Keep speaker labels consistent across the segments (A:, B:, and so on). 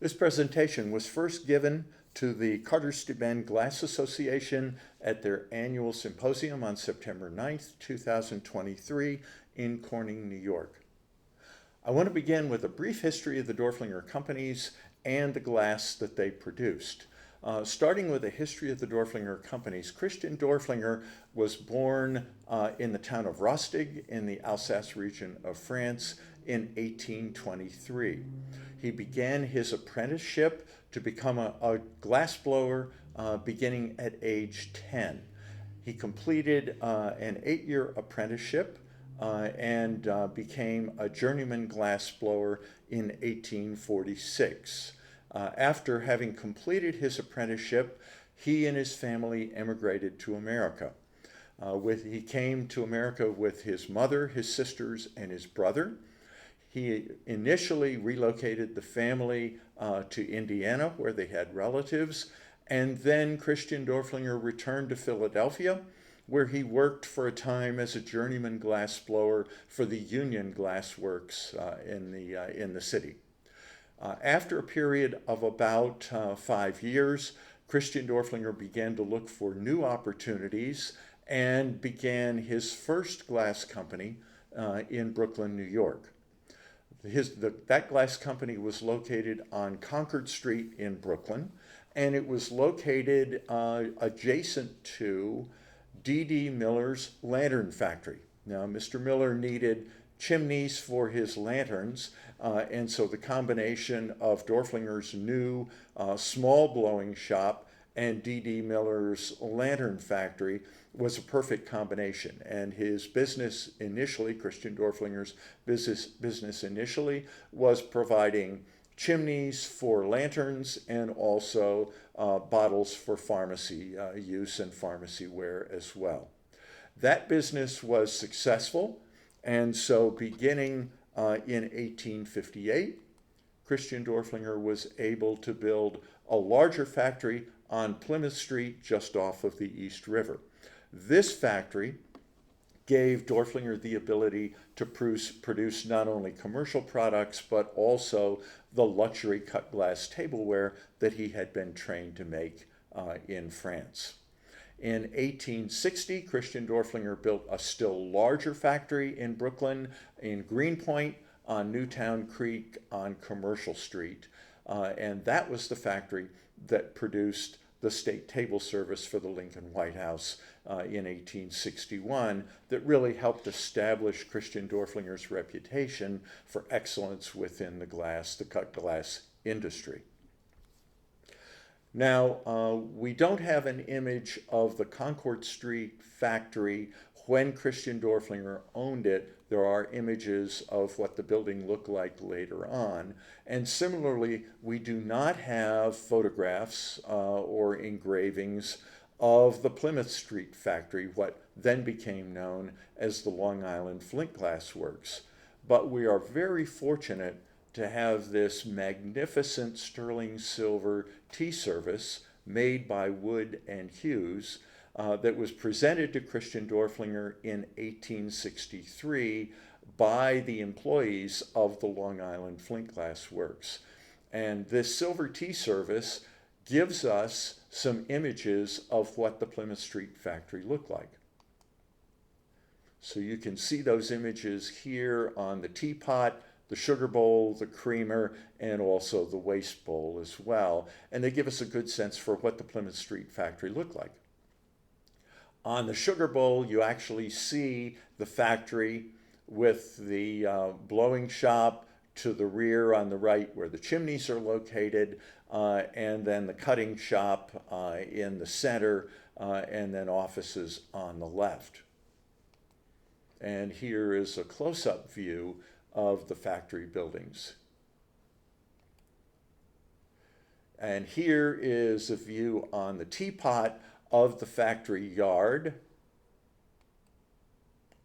A: This presentation was first given to the Carter-Steuben Glass Association at their annual symposium on September 9th, 2023 in Corning, New York. I want to begin with a brief history of the Dorflinger Companies and the glass that they produced. Starting with the history of the Dorflinger Companies, Christian Dorflinger was born in the town of Rostig in the Alsace region of France in 1823. He began his apprenticeship to become a glassblower beginning at age 10. He completed an 8-year apprenticeship and became a journeyman glassblower in 1846. After having completed his apprenticeship, he and his family emigrated to America. He came to America with his mother, his sisters, and his brother. He initially relocated the family to Indiana, where they had relatives, and then Christian Dorflinger returned to Philadelphia, where he worked for a time as a journeyman glassblower for the Union Glass Works in the city. After a period of about 5 years, Christian Dorflinger began to look for new opportunities and began his first glass company in Brooklyn, New York. That glass company was located on Concord Street in Brooklyn, and it was located adjacent to D.D. Miller's lantern factory. Now, Mr. Miller needed chimneys for his lanterns, and so the combination of Dorflinger's new small blowing shop and D.D. Miller's lantern factory was a perfect combination. And his business initially, Christian Dorflinger's business initially, was providing chimneys for lanterns and also bottles for pharmacy use and pharmacy ware as well. That business was successful, and so beginning in 1858, Christian Dorflinger was able to build a larger factory on Plymouth Street just off of the East River. This factory gave Dorflinger the ability to produce not only commercial products, but also the luxury cut glass tableware that he had been trained to make in France. In 1860, Christian Dorflinger built a still larger factory in Brooklyn, in Greenpoint, on Newtown Creek on Commercial Street. And that was the factory that produced the state table service for the Lincoln White House in 1861 that really helped establish Christian Dorflinger's reputation for excellence within the cut glass industry. Now, we don't have an image of the Concord Street factory when Christian Dorflinger owned it. There are images of what the building looked like later on. And similarly, we do not have photographs or engravings of the Plymouth Street factory, what then became known as the Long Island Flint Glass Works. But we are very fortunate to have this magnificent sterling silver tea service made by Wood and Hughes that was presented to Christian Dorflinger in 1863 by the employees of the Long Island Flint Glass Works. And this silver tea service gives us some images of what the Plymouth Street factory looked like. So you can see those images here on the teapot, the sugar bowl, the creamer, and also the waste bowl as well. And they give us a good sense for what the Plymouth Street factory looked like. On the sugar bowl, you actually see the factory with the blowing shop to the rear on the right where the chimneys are located, and then the cutting shop in the center, and then offices on the left. And here is a close-up view of the factory buildings. And here is a view on the teapot of the factory yard.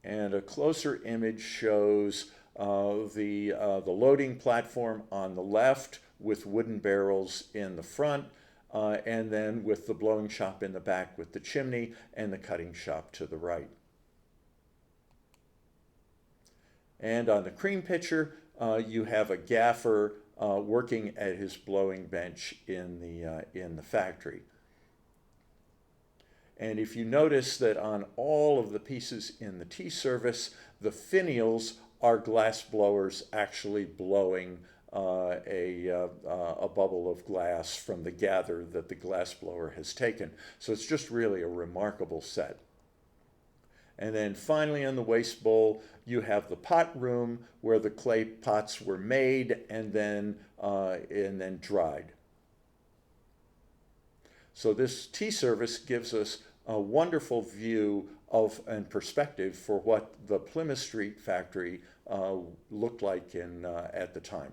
A: And a closer image shows the loading platform on the left with wooden barrels in the front, and then with the blowing shop in the back with the chimney and the cutting shop to the right. And on the cream pitcher, you have a gaffer working at his blowing bench in the factory. And if you notice that on all of the pieces in the tea service, the finials are glass blowers actually blowing a bubble of glass from the gather that the glass blower has taken. So it's just really a remarkable set. And then finally on the waste bowl, you have the pot room where the clay pots were made and then dried. So this tea service gives us a wonderful view of and perspective for what the Plymouth Street factory looked like at the time.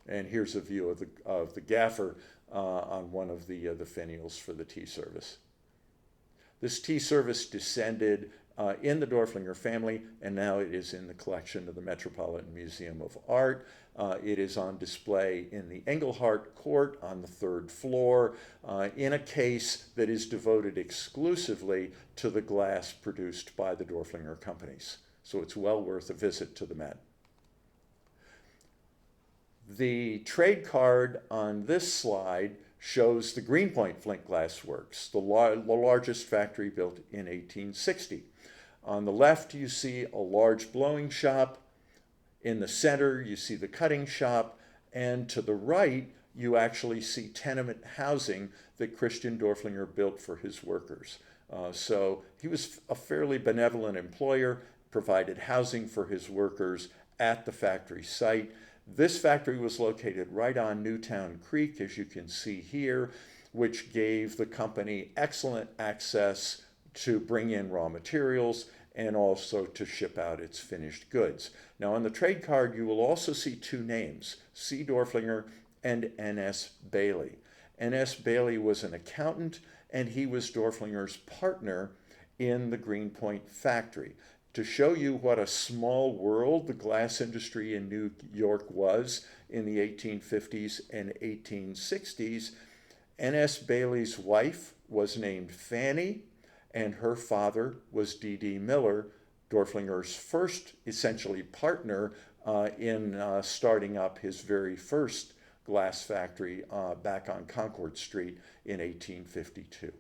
A: And here's a view of the gaffer on one of the finials for the tea service. This tea service descended in the Dorflinger family, and now it is in the collection of the Metropolitan Museum of Art. It is on display in the Engelhardt Court on the 3rd floor in a case that is devoted exclusively to the glass produced by the Dorflinger Companies. So it's well worth a visit to the Met. The trade card on this slide shows the Greenpoint Flint Glass Works, the largest factory built in 1860. On the left, you see a large blowing shop. In the center, you see the cutting shop. And to the right, you actually see tenement housing that Christian Dorflinger built for his workers. So he was a fairly benevolent employer, provided housing for his workers at the factory site. This factory was located right on Newtown Creek, as you can see here, which gave the company excellent access to bring in raw materials and also to ship out its finished goods. Now on the trade card, you will also see two names, C. Dorflinger and N.S. Bailey. N.S. Bailey was an accountant, and he was Dorflinger's partner in the Greenpoint factory. To show you what a small world the glass industry in New York was in the 1850s and 1860s, N.S. Bailey's wife was named Fanny, and her father was D.D. Miller, Dorflinger's first, essentially, partner in starting up his very first glass factory back on Concord Street in 1852.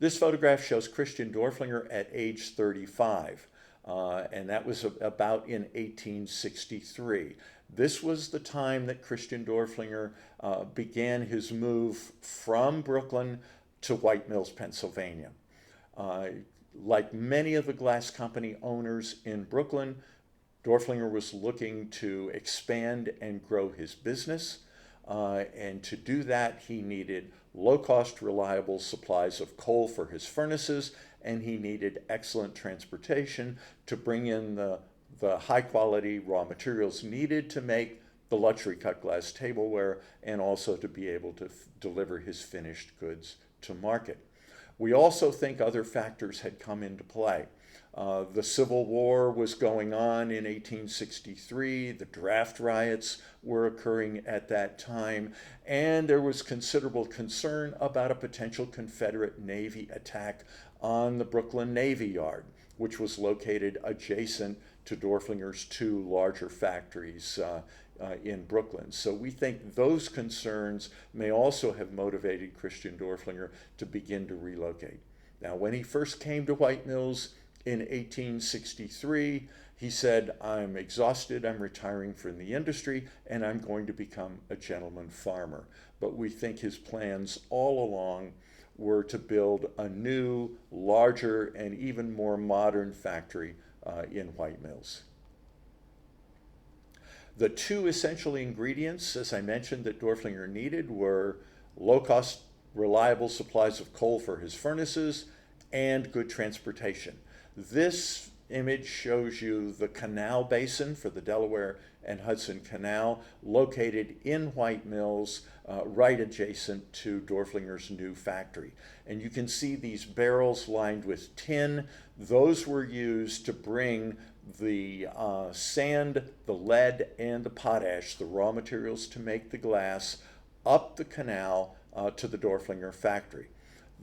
A: This photograph shows Christian Dorflinger at age 35, and that was about in 1863. This was the time that Christian Dorflinger began his move from Brooklyn to White Mills, Pennsylvania. Like many of the glass company owners in Brooklyn, Dorflinger was looking to expand and grow his business. And to do that, he needed low-cost, reliable supplies of coal for his furnaces, and he needed excellent transportation to bring in the high-quality raw materials needed to make the luxury cut glass tableware, and also to be able to deliver his finished goods to market. We also think other factors had come into play. The Civil War was going on in 1863, the draft riots were occurring at that time, and there was considerable concern about a potential Confederate Navy attack on the Brooklyn Navy Yard, which was located adjacent to Dorflinger's two larger factories in Brooklyn. So we think those concerns may also have motivated Christian Dorflinger to begin to relocate. Now, when he first came to White Mills in 1863, he said, "I'm exhausted, I'm retiring from the industry, and I'm going to become a gentleman farmer." But we think his plans all along were to build a new, larger, and even more modern factory in White Mills. The two essential ingredients, as I mentioned, that Dorflinger needed were low-cost, reliable supplies of coal for his furnaces and good transportation. This image shows you the canal basin for the Delaware and Hudson Canal, located in White Mills, right adjacent to Dorflinger's new factory. And you can see these barrels lined with tin. Those were used to bring the sand, the lead, and the potash, the raw materials to make the glass, up the canal to the Dorflinger factory.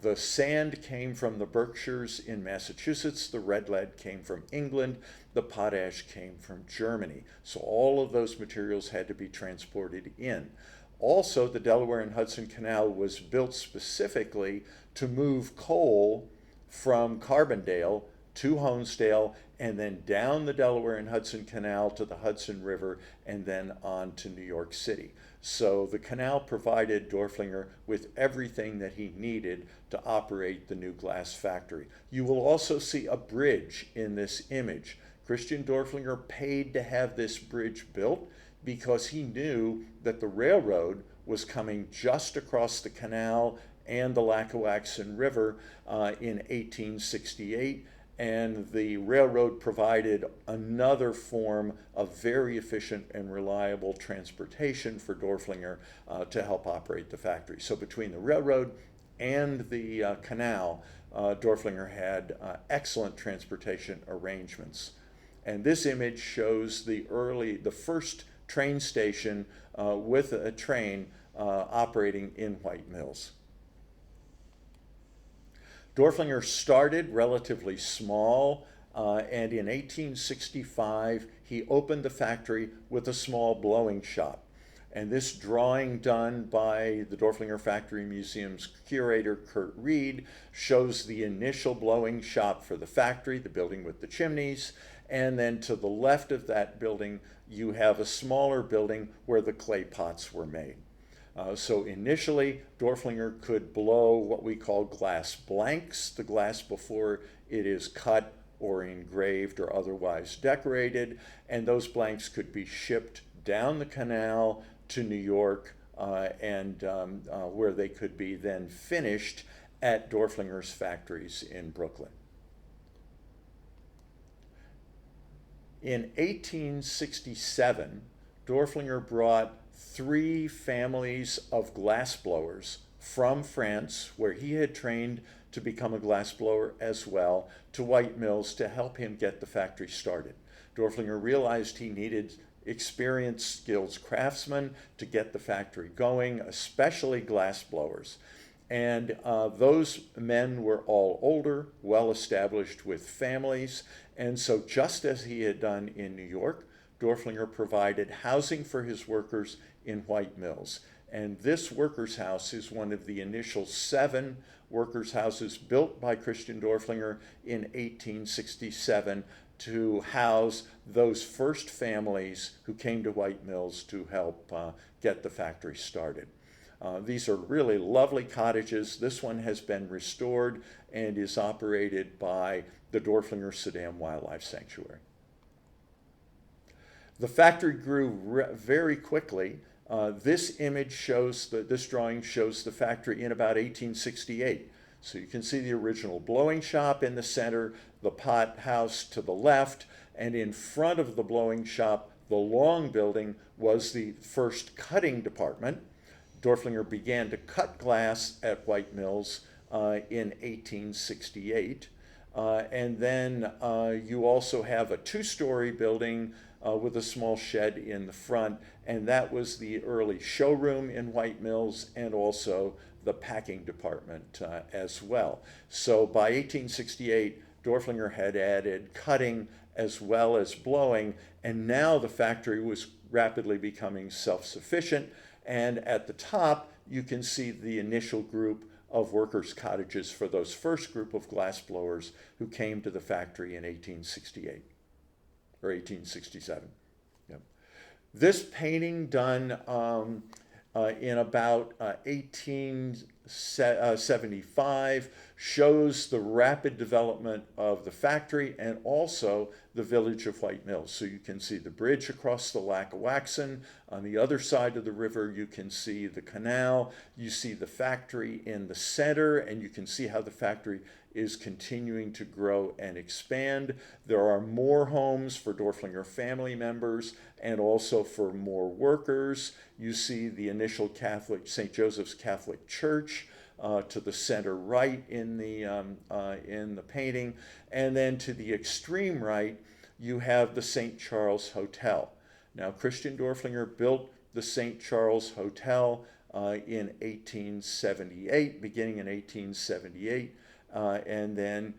A: The sand came from the Berkshires in Massachusetts, the red lead came from England, the potash came from Germany. So all of those materials had to be transported in. Also, the Delaware and Hudson Canal was built specifically to move coal from Carbondale to Honesdale and then down the Delaware and Hudson Canal to the Hudson River and then on to New York City. So the canal provided Dorflinger with everything that he needed to operate the new glass factory. You will also see a bridge in this image. Christian Dorflinger paid to have this bridge built because he knew that the railroad was coming just across the canal and the Lackawaxen River in 1868, and the railroad provided another form of very efficient and reliable transportation for Dorflinger to help operate the factory. So between the railroad and the canal, Dorflinger had excellent transportation arrangements. And this image shows the first train station with a train operating in White Mills. Dorflinger started relatively small, and in 1865 he opened the factory with a small blowing shop. And this drawing done by the Dorflinger Factory Museum's curator, Kurt Reed, shows the initial blowing shop for the factory, the building with the chimneys, and then to the left of that building you have a smaller building where the clay pots were made. So initially, Dorflinger could blow what we call glass blanks, the glass before it is cut or engraved or otherwise decorated, and those blanks could be shipped down the canal to New York and where they could be then finished at Dorflinger's factories in Brooklyn. In 1867, Dorflinger brought 3 families of glassblowers from France, where he had trained to become a glassblower as well, to White Mills to help him get the factory started. Dorflinger realized he needed experienced, skilled craftsmen to get the factory going, especially glassblowers. And those men were all older, well established with families, and so just as he had done in New York, Dorflinger provided housing for his workers in White Mills. And this workers' house is one of the initial 7 workers' houses built by Christian Dorflinger in 1867 to house those first families who came to White Mills to help get the factory started. These are really lovely cottages. This one has been restored and is operated by the Dorflinger Sudan Wildlife Sanctuary. The factory grew very quickly. This drawing shows the factory in about 1868. So you can see the original blowing shop in the center, the pot house to the left, and in front of the blowing shop, the long building was the first cutting department. Dorflinger began to cut glass at White Mills in 1868. And then you also have a 2-story building with a small shed in the front, and that was the early showroom in White Mills and also the packing department as well. So by 1868, Dorflinger had added cutting as well as blowing, and now the factory was rapidly becoming self-sufficient. And at the top, you can see the initial group of workers' cottages for those first group of glassblowers who came to the factory in 1868 or 1867. Yep. This painting done in about 1875 shows the rapid development of the factory and also the village of White Mills. So you can see the bridge across the Lackawaxen. On the other side of the river, you can see the canal. You see the factory in the center, and you can see how the factory is continuing to grow and expand. There are more homes for Dorflinger family members and also for more workers. You see the initial St. Joseph's Catholic Church to the center right in the painting, and then to the extreme right you have the St. Charles Hotel. Now Christian Dorflinger built the St. Charles Hotel in 1878, beginning in 1878, and then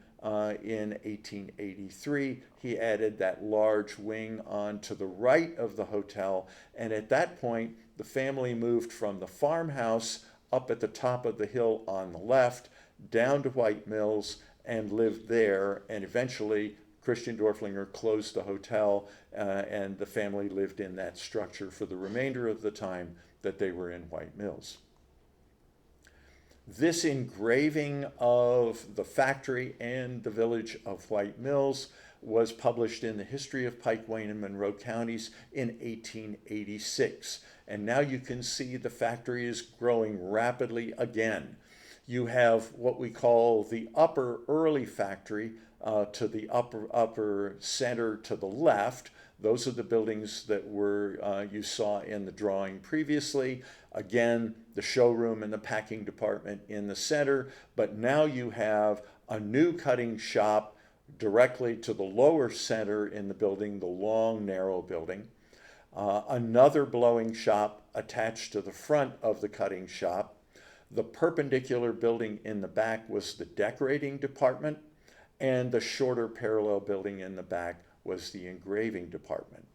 A: in 1883, he added that large wing on to the right of the hotel, and at that point, the family moved from the farmhouse up at the top of the hill on the left, down to White Mills, and lived there, and eventually Christian Dorflinger closed the hotel, and the family lived in that structure for the remainder of the time that they were in White Mills. This engraving of the factory and the village of White Mills was published in the History of Pike, Wayne, and Monroe Counties in 1886. And now you can see the factory is growing rapidly again. You have what we call the upper early factory to the upper center to the left. Those are the buildings that were you saw in the drawing previously. Again, the showroom and the packing department in the center, but now you have a new cutting shop directly to the lower center in the building, the long, narrow building. Another blowing shop attached to the front of the cutting shop. The perpendicular building in the back was the decorating department, and the shorter parallel building in the back was the engraving department.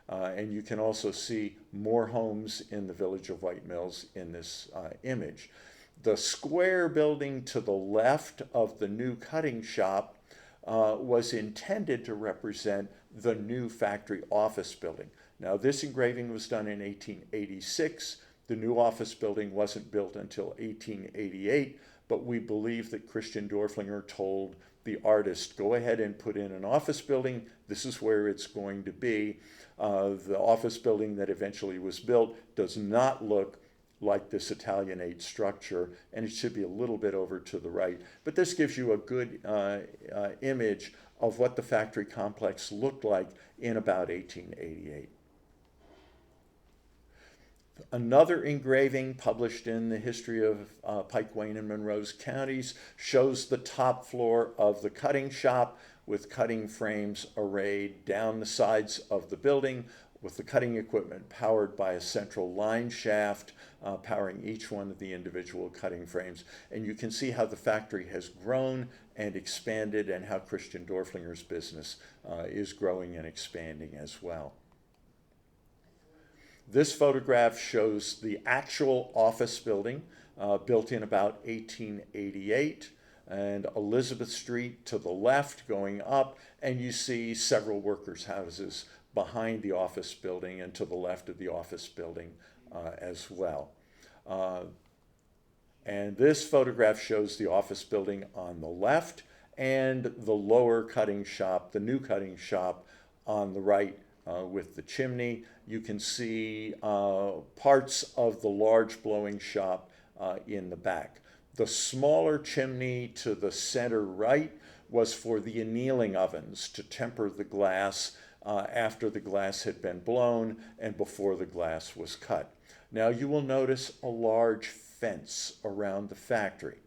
A: And you can also see more homes in the village of White Mills in this image. The square building to the left of the new cutting shop was intended to represent the new factory office building. Now, this engraving was done in 1886. The new office building wasn't built until 1888, but we believe that Christian Dorflinger told the artist, go ahead and put in an office building. This is where it's going to be. The office building that eventually was built does not look like this Italianate structure, and it should be a little bit over to the right. But this gives you a good image of what the factory complex looked like in about 1888. Another engraving published in the History of Pike, Wayne, and Monroe's counties shows the top floor of the cutting shop with cutting frames arrayed down the sides of the building, with the cutting equipment powered by a central line shaft powering each one of the individual cutting frames. And you can see how the factory has grown and expanded, and how Christian Dorflinger's business is growing and expanding as well. This photograph shows the actual office building built in about 1888, and Elizabeth Street to the left going up, and you see several workers' houses behind the office building and to the left of the office building as well. And this photograph shows the office building on the left and the lower cutting shop, the new cutting shop on the right with the chimney. You can see parts of the large blowing shop in the back. The smaller chimney to the center right was for the annealing ovens to temper the glass after the glass had been blown and before the glass was cut. Now you will notice a large fence around the factory.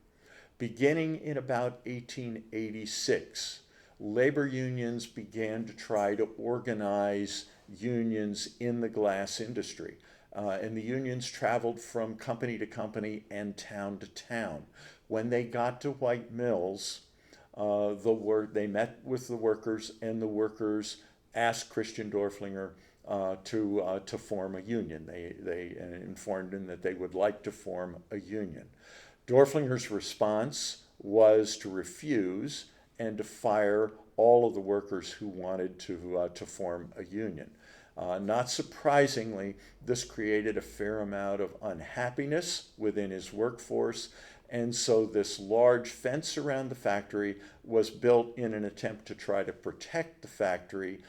A: Beginning in about 1886, labor unions began to try to organize unions in the glass industry. And the unions traveled from company to company and town to town. When they got to White Mills, they met with the workers, and the workers asked Christian Dorflinger to form a union. They informed him that they would like to form a union. Dorflinger's response was to refuse and to fire all of the workers who wanted to form a union. Not surprisingly, this created a fair amount of unhappiness within his workforce, and so this large fence around the factory was built in an attempt to try to protect the factory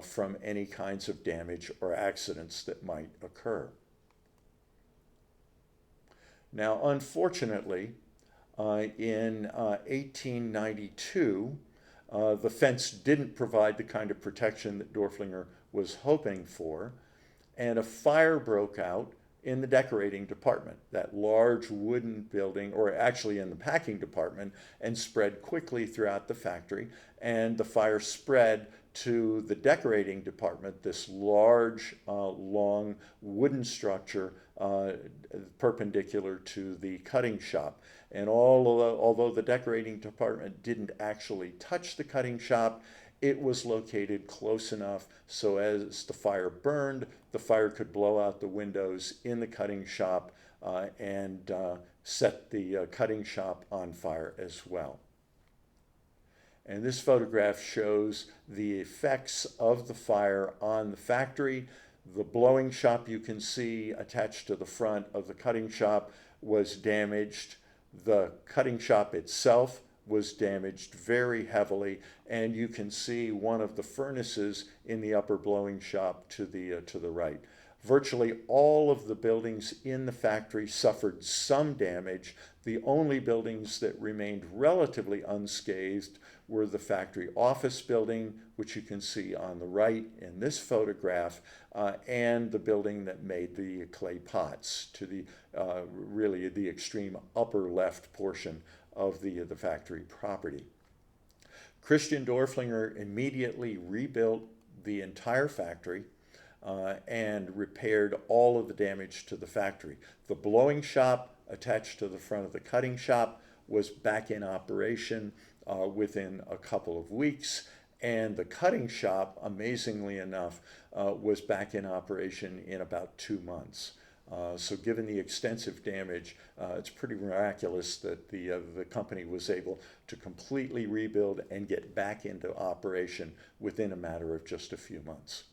A: from any kinds of damage or accidents that might occur. Now, unfortunately, in 1892, the fence didn't provide the kind of protection that Dorflinger was hoping for, and a fire broke out in the decorating department, that large wooden building, or actually in the packing department, and spread quickly throughout the factory. And the fire spread to the decorating department, this large, long wooden structure perpendicular to the cutting shop. And although the decorating department didn't actually touch the cutting shop, it was located close enough so as the fire burned, the fire could blow out the windows in the cutting shop and set the cutting shop on fire as well. And this photograph shows the effects of the fire on the factory. The blowing shop you can see attached to the front of the cutting shop was damaged. The cutting shop itself was damaged very heavily, and you can see one of the furnaces in the upper blowing shop to the right. Virtually all of the buildings in the factory suffered some damage. The only buildings that remained relatively unscathed were the factory office building, which you can see on the right in this photograph, and the building that made the clay pots to the really the extreme upper left portion of the factory property. Christian Dorflinger immediately rebuilt the entire factory and repaired all of the damage to the factory. The blowing shop attached to the front of the cutting shop was back in operation within a couple of weeks, and the cutting shop, amazingly enough, was back in operation in about 2 months. So given the extensive damage, it's pretty miraculous that the company was able to completely rebuild and get back into operation within a matter of just a few months.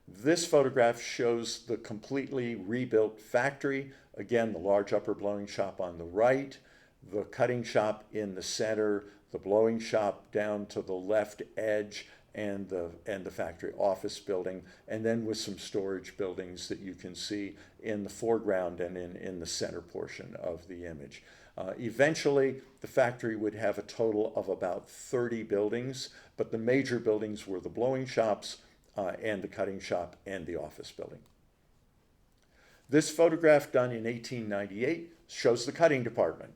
A: This photograph shows the completely rebuilt factory. Again, the large upper blowing shop on the right, the cutting shop in the center, the blowing shop down to the left edge, and the factory office building, and then with some storage buildings that you can see in the foreground and in the center portion of the image. Eventually, the factory would have a total of about 30 buildings, but the major buildings were the blowing shops and the cutting shop and the office building. This photograph, done in 1898, shows the cutting department.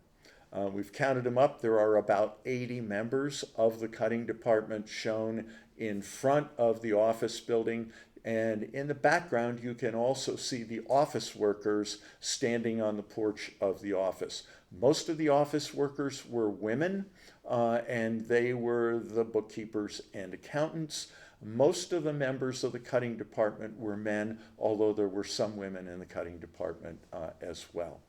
A: We've counted them up. There are about 80 members of the cutting department shown in front of the office building. And in the background, you can also see the office workers standing on the porch of the office. Most of the office workers were women, and they were the bookkeepers and accountants. Most of the members of the cutting department were men, although there were some women in the cutting department as well.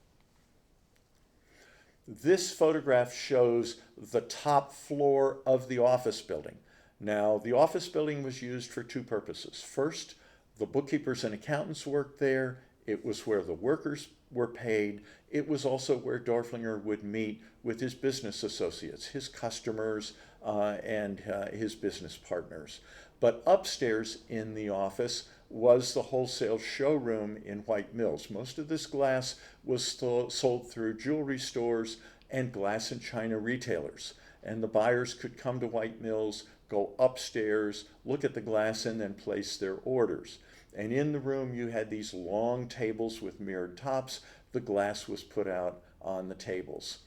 A: This photograph shows the top floor of the office building. Now, the office building was used for two purposes. First, the bookkeepers and accountants worked there. It was where the workers were paid. It was also where Dorflinger would meet with his business associates, his customers, and his business partners. But upstairs in the office was the wholesale showroom in White Mills. Most of this glass was sold through jewelry stores and glass and china retailers. And the buyers could come to White Mills, go upstairs, look at the glass, and then place their orders. And in the room, you had these long tables with mirrored tops. The glass was put out on the tables.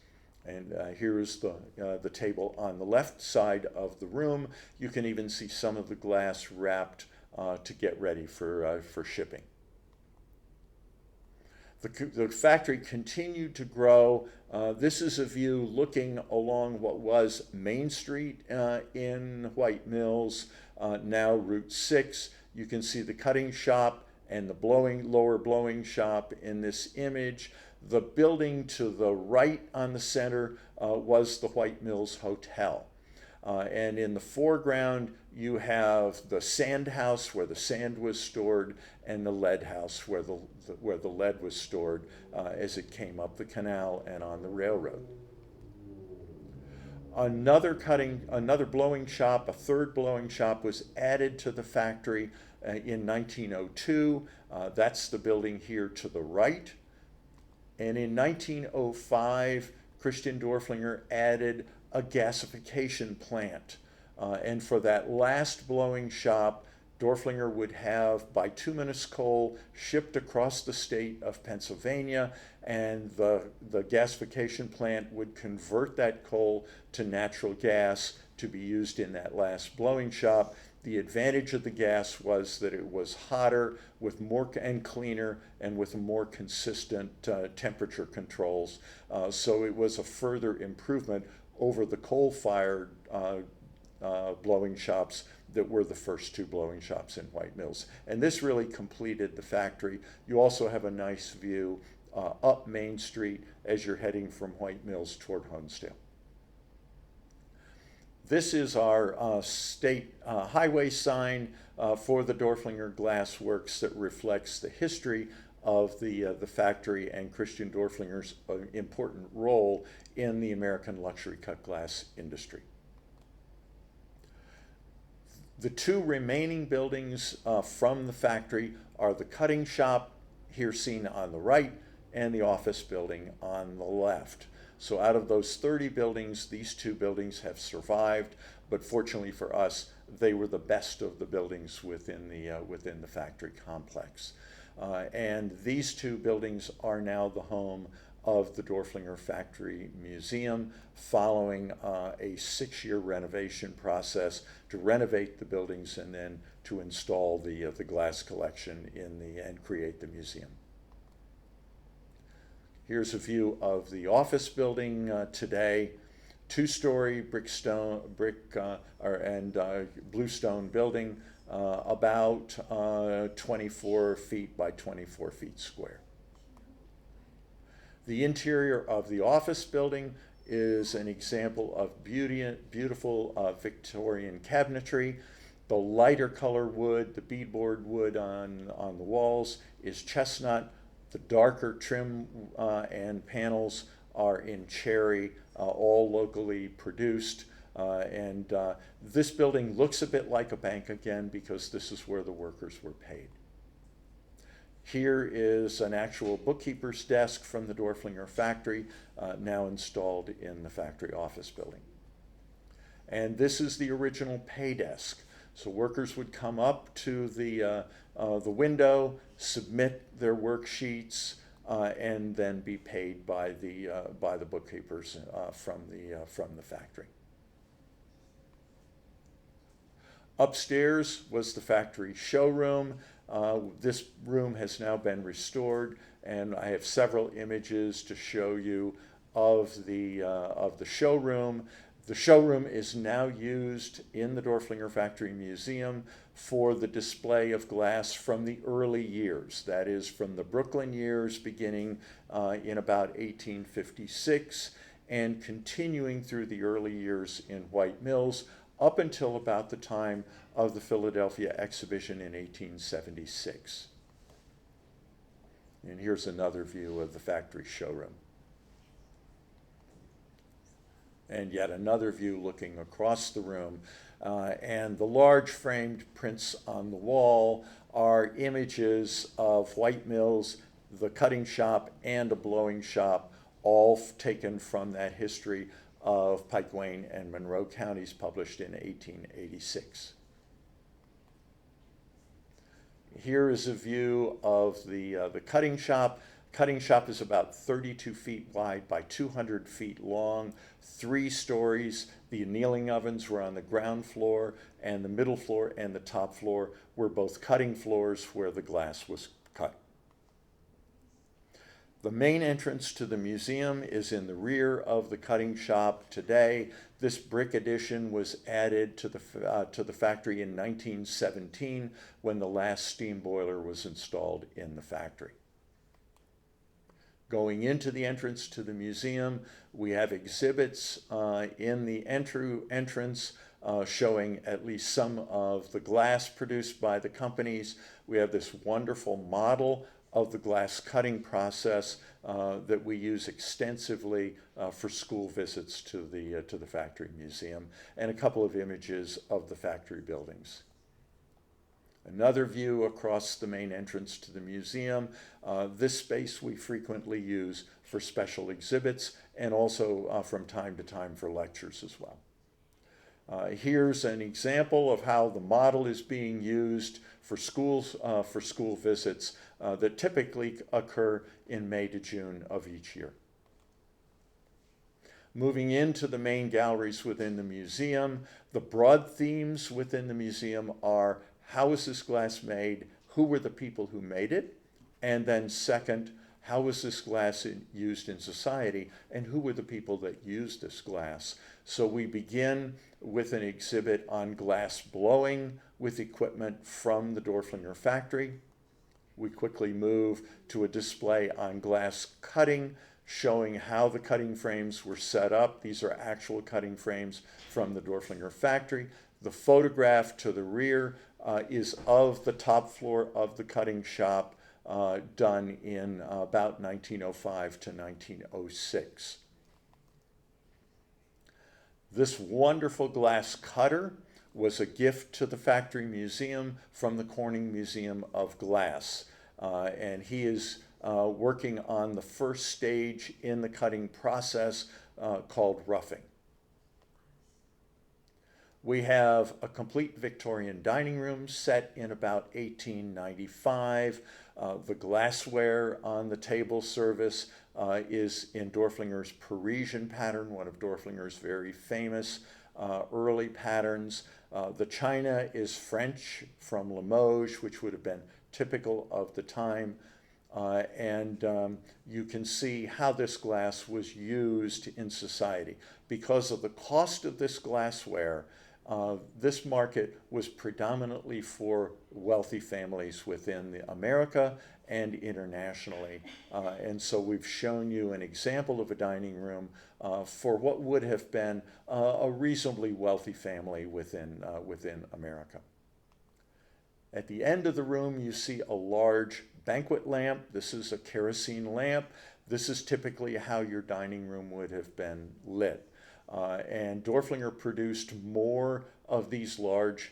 A: And here is the table on the left side of the room. You can even see some of the glass wrapped to get ready for shipping. The factory continued to grow. This is a view looking along what was Main Street in White Mills, now Route 6. You can see the cutting shop and the lower blowing shop in this image. The building to the right on the center was the White Mills Hotel. And in the foreground, you have the sand house where the sand was stored, and the lead house where the lead was stored as it came up the canal and on the railroad. Another blowing shop, a third blowing shop, was added to the factory in 1902. That's the building here to the right. And in 1905, Christian Dorflinger added a gasification plant. And for that last blowing shop, Dorflinger would have bituminous coal shipped across the state of Pennsylvania, and the gasification plant would convert that coal to natural gas to be used in that last blowing shop. The advantage of the gas was that it was hotter with more and cleaner and with more consistent temperature controls. So it was a further improvement over the coal-fired blowing shops that were the first two blowing shops in White Mills. And this really completed the factory. You also have a nice view up Main Street as you're heading from White Mills toward Honesdale. This is our state highway sign for the Dorflinger Glass Works that reflects the history of the factory and Christian Dorflinger's important role in the American luxury cut glass industry. The two remaining buildings from the factory are the cutting shop, here seen on the right, and the office building on the left. So out of those 30 buildings, these two buildings have survived, but fortunately for us, they were the best of the buildings within the factory complex. And these two buildings are now the home of the Dorflinger Factory Museum, following a 6-year renovation process to renovate the buildings and then to install the glass collection and create the museum. Here's a view of the office building today. 2-story and bluestone building, about 24 feet by 24 feet square. The interior of the office building is an example of beautiful Victorian cabinetry. The lighter color wood, the beadboard wood on the walls, is chestnut. The darker trim and panels are in cherry, all locally produced. And this building looks a bit like a bank again because this is where the workers were paid. Here is an actual bookkeeper's desk from the Dorflinger factory, now installed in the factory office building. And this is the original pay desk. So workers would come up to the window, submit their worksheets, and then be paid by the bookkeepers from the factory. Upstairs was the factory showroom. This room has now been restored, and I have several images to show you of the showroom. The showroom is now used in the Dorflinger Factory Museum for the display of glass from the early years. That is, from the Brooklyn years beginning in about 1856 and continuing through the early years in White Mills up until about the time of the Philadelphia exhibition in 1876. And here's another view of the factory showroom. And yet another view looking across the room. And the large framed prints on the wall are images of White Mills, the cutting shop, and a blowing shop, all taken from that history of Pike, Wayne, and Monroe counties, published in 1886. Here is a view of the cutting shop. Cutting shop is about 32 feet wide by 200 feet long, 3 stories. The annealing ovens were on the ground floor, and the middle floor and the top floor were both cutting floors where the glass was cut. The main entrance to the museum is in the rear of the cutting shop today. This brick addition was added to the factory in 1917 when the last steam boiler was installed in the factory. Going into the entrance to the museum, we have exhibits in the entrance showing at least some of the glass produced by the companies. We have this wonderful model of the glass cutting process that we use extensively for school visits to the factory museum, and a couple of images of the factory buildings. Another view across the main entrance to the museum. This space we frequently use for special exhibits and also from time to time for lectures as well. Here's an example of how the model is being used for schools, for school visits that typically occur in May to June of each year. Moving into the main galleries within the museum, the broad themes within the museum are: how was this glass made? Who were the people who made it? And then second, how was this glass used in society, and who were the people that used this glass? So we begin with an exhibit on glass blowing with equipment from the Dorflinger factory. We quickly move to a display on glass cutting, showing how the cutting frames were set up. These are actual cutting frames from the Dorflinger factory. The photograph to the rear is of the top floor of the cutting shop, done in about 1905 to 1906. This wonderful glass cutter was a gift to the Factory Museum from the Corning Museum of Glass. And he is working on the first stage in the cutting process called roughing. We have a complete Victorian dining room set in about 1895. The glassware on the table service is in Dorflinger's Parisian pattern, one of Dorflinger's very famous early patterns. The china is French from Limoges, which would have been typical of the time. You can see how this glass was used in society. Because of the cost of this glassware, this market was predominantly for wealthy families within America and internationally. And so we've shown you an example of a dining room for what would have been a reasonably wealthy family within America. At the end of the room, you see a large banquet lamp. This is a kerosene lamp. This is typically how your dining room would have been lit. And Dorflinger produced more of these large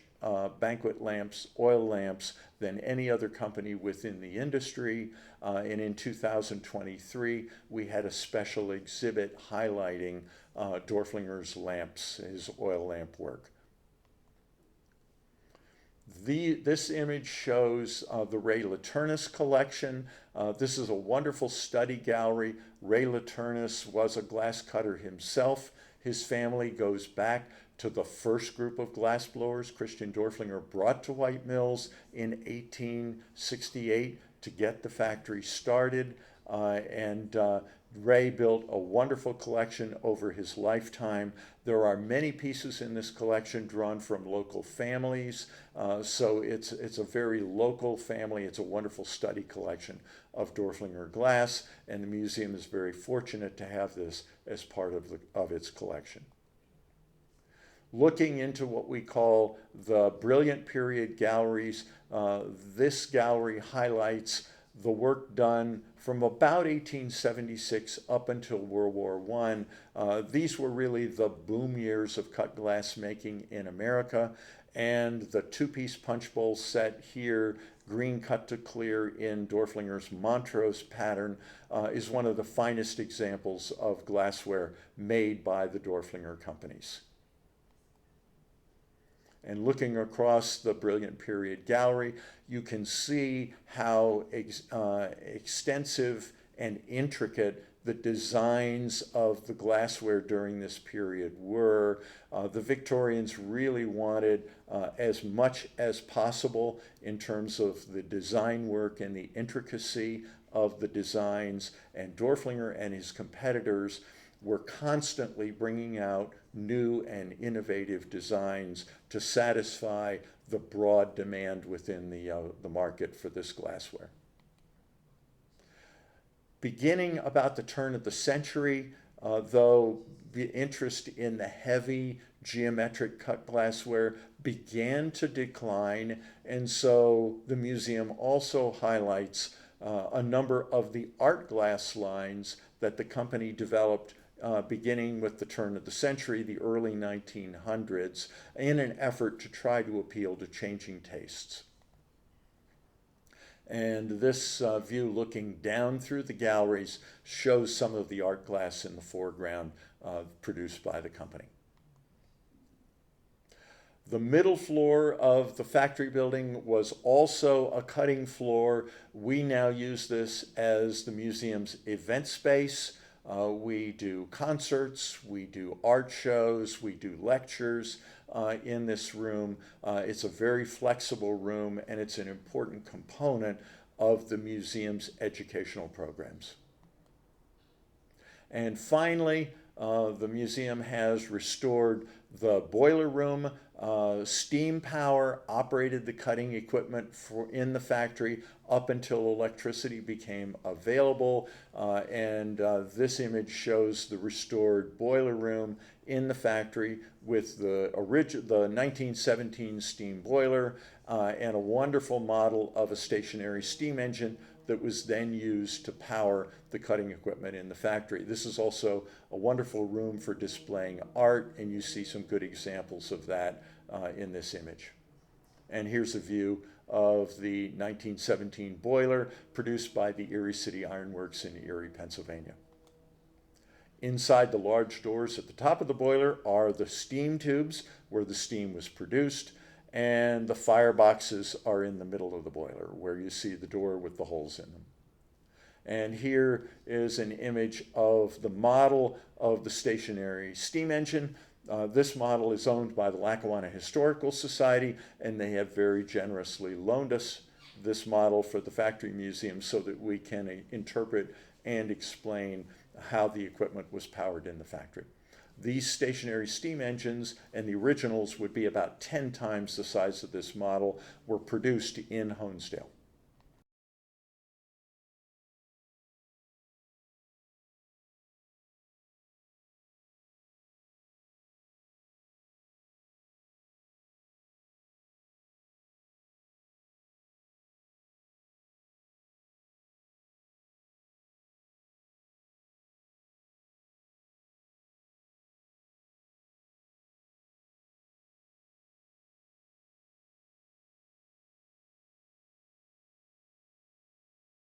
A: banquet lamps, oil lamps, than any other company within the industry. And in 2023, we had a special exhibit highlighting Dorflinger's lamps, his oil lamp work. This image shows the Ray Laternus collection. This is a wonderful study gallery. Ray Laternus was a glass cutter himself. His family goes back to the first group of glass blowers Christian Dorflinger brought to White Mills in 1868 to get the factory started. Ray built a wonderful collection over his lifetime. There are many pieces in this collection drawn from local families, so it's a very local family. It's a wonderful study collection of Dorflinger glass, and the museum is very fortunate to have this as part of its collection. Looking into what we call the Brilliant Period galleries, this gallery highlights the work done from about 1876 up until World War I. These were really the boom years of cut glass making in America, and the two-piece punch bowl set here, green cut to clear in Dorflinger's Montrose pattern, is one of the finest examples of glassware made by the Dorflinger Companies. And looking across the Brilliant Period gallery, you can see how extensive and intricate the designs of the glassware during this period were. The Victorians really wanted as much as possible in terms of the design work and the intricacy of the designs, and Dorflinger and his competitors were constantly bringing out new and innovative designs to satisfy the broad demand within the market for this glassware. Beginning about the turn of the century, though the interest in the heavy geometric cut glassware began to decline, and so the museum also highlights a number of the art glass lines that the company developed beginning with the turn of the century, the early 1900s, in an effort to try to appeal to changing tastes. And this view looking down through the galleries shows some of the art glass in the foreground produced by the company. The middle floor of the factory building was also a cutting floor. We now use this as the museum's event space. We do concerts, we do art shows, we do lectures in this room. It's a very flexible room, and it's an important component of the museum's educational programs. And finally, the museum has restored the boiler room. Steam power operated the cutting equipment in the factory up until electricity became available. This image shows the restored boiler room in the factory with the 1917 steam boiler and a wonderful model of a stationary steam engine that was then used to power the cutting equipment in the factory. This is also a wonderful room for displaying art, and you see some good examples of that in this image. And here's a view of the 1917 boiler produced by the Erie City Iron Works in Erie, Pennsylvania. Inside the large doors at the top of the boiler are the steam tubes where the steam was produced, and the fireboxes are in the middle of the boiler where you see the door with the holes in them. And here is an image of the model of the stationary steam engine. This model is owned by the Lackawanna Historical Society, and they have very generously loaned us this model for the Factory Museum so that we can interpret and explain how the equipment was powered in the factory. These stationary steam engines, and the originals would be about 10 times the size of this model, were produced in Honesdale.